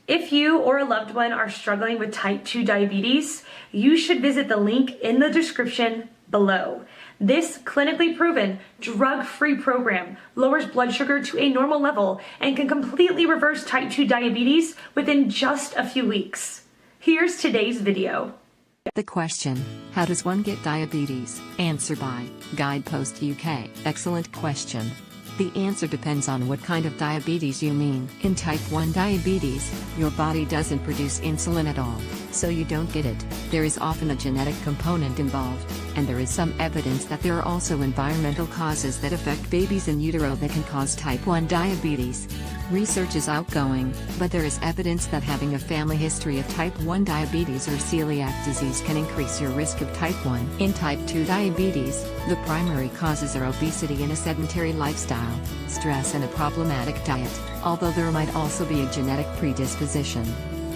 If you or a loved one are struggling with type 2 diabetes, you should visit the link in the description below. This clinically proven, drug-free program lowers blood sugar to a normal level and can completely reverse type 2 diabetes within just a few weeks. Here's today's video. The question, how does one get diabetes? Answer by Guidepost UK. Excellent question. The answer depends on what kind of diabetes you mean. In type 1 diabetes, your body doesn't produce insulin at all, so you don't get it. There is often a genetic component involved, and there is some evidence that there are also environmental causes that affect babies in utero that can cause type 1 diabetes. Research is outgoing, but there is evidence that having a family history of type 1 diabetes or celiac disease can increase your risk of type 1. In type 2 diabetes, the primary causes are obesity and a sedentary lifestyle, stress and a problematic diet, although there might also be a genetic predisposition.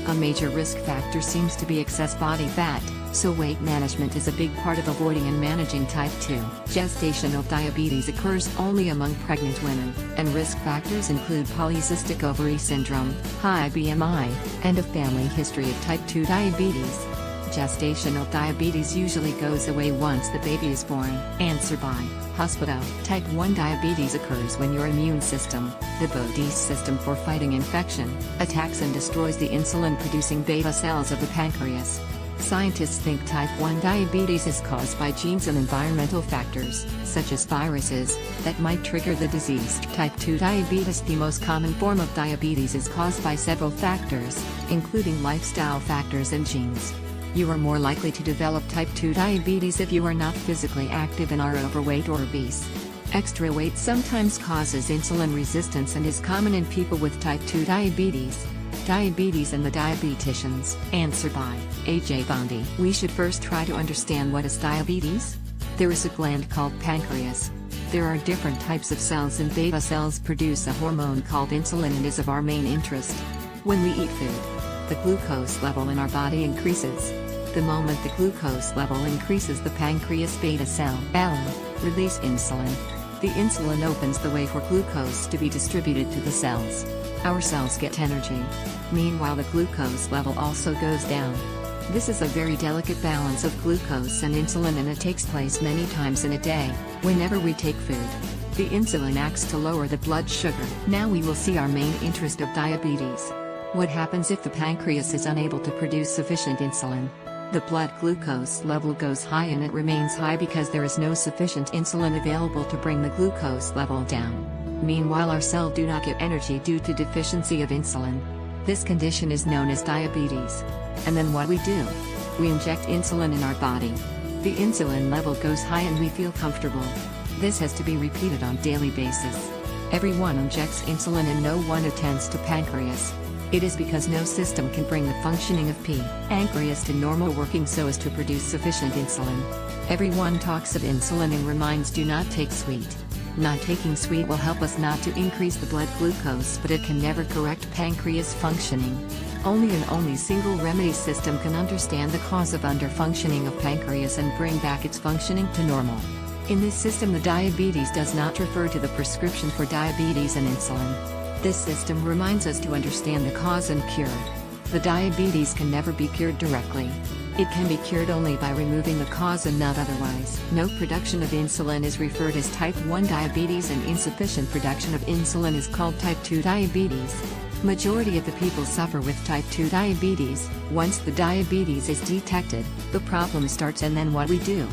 A major risk factor seems to be excess body fat, so weight management is a big part of avoiding and managing type 2. Gestational diabetes occurs only among pregnant women, and risk factors include polycystic ovary syndrome, high BMI, and a family history of type 2 diabetes. Gestational diabetes usually goes away once the baby is born. Answer by Hospital. Type 1 diabetes occurs when your immune system, the body's system for fighting infection, attacks and destroys the insulin-producing beta cells of the pancreas. Scientists think type 1 diabetes is caused by genes and environmental factors, such as viruses, that might trigger the disease. Type 2 diabetes. The most common form of diabetes is caused by several factors, including lifestyle factors and genes. You are more likely to develop type 2 diabetes if you are not physically active and are overweight or obese. Extra weight sometimes causes insulin resistance and is common in people with type 2 diabetes. Diabetes and the diabeticians. Answer by A.J. Bondi. We should first try to understand what is diabetes. There is a gland called pancreas. There are different types of cells, and beta cells produce a hormone called insulin and is of our main interest. When we eat food, the glucose level in our body increases. The moment the glucose level increases, the pancreas beta cell release insulin. The insulin opens the way for glucose to be distributed to the cells. Our cells get energy. Meanwhile, the glucose level also goes down. This is a very delicate balance of glucose and insulin, and it takes place many times in a day, whenever we take food. The insulin acts to lower the blood sugar. Now we will see our main interest of diabetes. What happens if the pancreas is unable to produce sufficient insulin? The blood glucose level goes high, and it remains high because there is no sufficient insulin available to bring the glucose level down. Meanwhile, our cells do not get energy due to deficiency of insulin. This condition is known as diabetes. And then what we do? We inject insulin in our body. The insulin level goes high and we feel comfortable. This has to be repeated on a daily basis. Everyone injects insulin and no one attends to pancreas. It is because no system can bring the functioning of pancreas to normal working so as to produce sufficient insulin. Everyone talks of insulin and reminds do not take sweet. Not taking sweet will help us not to increase the blood glucose, but it can never correct pancreas functioning. Only single remedy system can understand the cause of underfunctioning of pancreas and bring back its functioning to normal. In this system, the diabetes does not refer to the prescription for diabetes and insulin. This system reminds us to understand the cause and cure. The diabetes can never be cured directly. It can be cured only by removing the cause and not otherwise. No production of insulin is referred as type 1 diabetes, and insufficient production of insulin is called type 2 diabetes. Majority of the people suffer with type 2 diabetes. Once the diabetes is detected, the problem starts, and then what we do?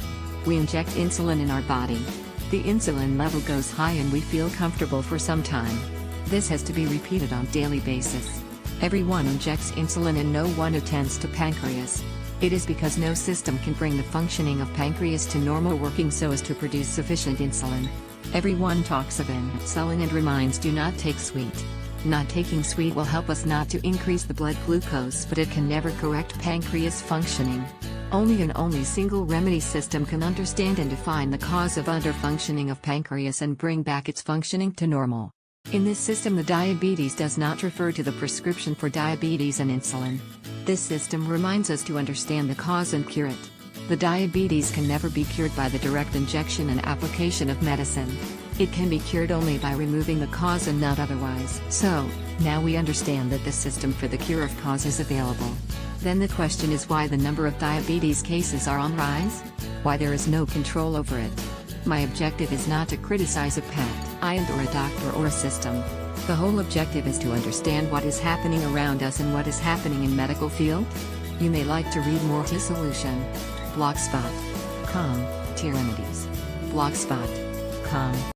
We inject insulin in our body. The insulin level goes high and we feel comfortable for some time. This has to be repeated on a daily basis. Everyone injects insulin and no one attends to pancreas. It is because no system can bring the functioning of pancreas to normal working so as to produce sufficient insulin. Everyone talks of insulin and reminds do not take sweet. Not taking sweet will help us not to increase the blood glucose, but it can never correct pancreas functioning. Only single remedy system can understand and define the cause of underfunctioning of pancreas and bring back its functioning to normal. In this system, the diabetes does not refer to the prescription for diabetes and insulin. This system reminds us to understand the cause and cure it. The diabetes can never be cured by the direct injection and application of medicine. It can be cured only by removing the cause and not otherwise. So, now we understand that the system for the cure of cause is available. Then the question is why the number of diabetes cases are on rise? Why there is no control over it? My objective is not to criticize a pet, or a doctor or a system. The whole objective is to understand what is happening around us and what is happening in medical field. You may like to read more to solution. Blogspot.com, Tyrannides. Blogspot.com